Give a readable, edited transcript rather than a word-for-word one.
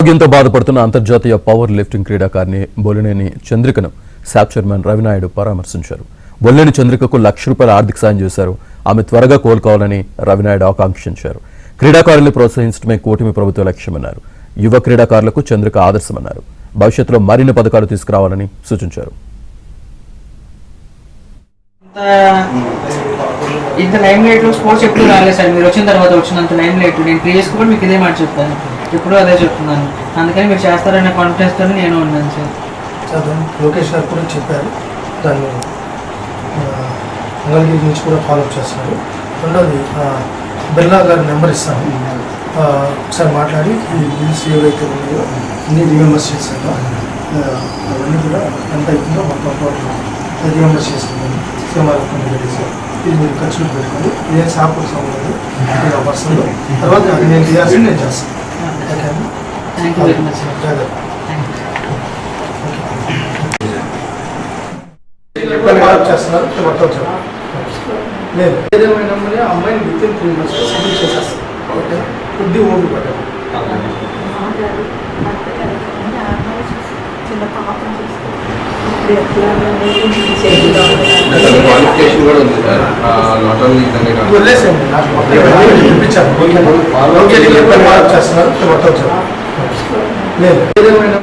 ఆరోగ్యంతో బాధపడుతున్న అంతర్జాతీయ పవర్ లిఫ్టింగ్ క్రీడాకారిణి బొలినేని చంద్రికను శాప్ చైర్మన్ రవినాయుడు పరామర్శించారు. బొలినేని చంద్రికకు ₹1,00,000 ఆర్థిక సాయం చేశారు. ఆమె త్వరగా కోలుకోవాలని రవినాయుడు ఆకాంక్షించారు. క్రీడాకారుల్ని ప్రోత్సహించడమే కూటమి ప్రభుత్వ లక్ష్యమన్నారు. యువ క్రీడాకారులకు చంద్రిక ఆదర్శమన్నారు. భవిష్యత్తులో మరిన్ని పథకాలు తీసుకురావాలని సూచించారు. ఇంత లైమ్ లైట్ లో స్పోర్ట్స్ ఎప్పుడు రాలేదు సార్. మీరు వచ్చిన తర్వాత వచ్చినంత లైమ్ లైట్ నేను ప్రీవియస్ కూడా మీకు ఇదే మాట చెప్తాను, ఎప్పుడు అదే చెప్తున్నాను. అందుకని మీరు చేస్తారనే కాన్ఫిడెన్స్ తో నేను ఉన్నాను సార్. లోకేష్ గారు కూడా చెప్పారు, దాన్ని మంగళగిరి నుంచి కూడా ఫాలోఅప్ చేస్తున్నారు. రెండోది బిర్లా గారి నెంబర్ ఇస్తాను, ఒకసారి మాట్లాడి ఈ బిల్స్ ఏవైతే ఉన్నాయో అన్ని రీమెంబర్స్ చేశాను. అవన్నీ కూడా ఎంత అవుతుందో మొత్తం టోటల్ రీమెంబర్స్ చేసుకుంటాను. ఇది మీరు ఖర్చులు పెట్టుకోండి. ఇదే షాపు సంబంధం మీరు పర్సన్లో తర్వాత నేను చేయాల్సింది నేను చేస్తాను. చేస్తున్నారు మొత్తం లేదు ఏదేమైనా అమ్మాయిని విత్ 3 months సెటిల్ చేసేస్తాను. ఓకే, కొద్ది ఓపిక పట్టాలి. వదిలేసేయండి, చేస్తున్నారు మొత్తం లేదు ఏదేమైనా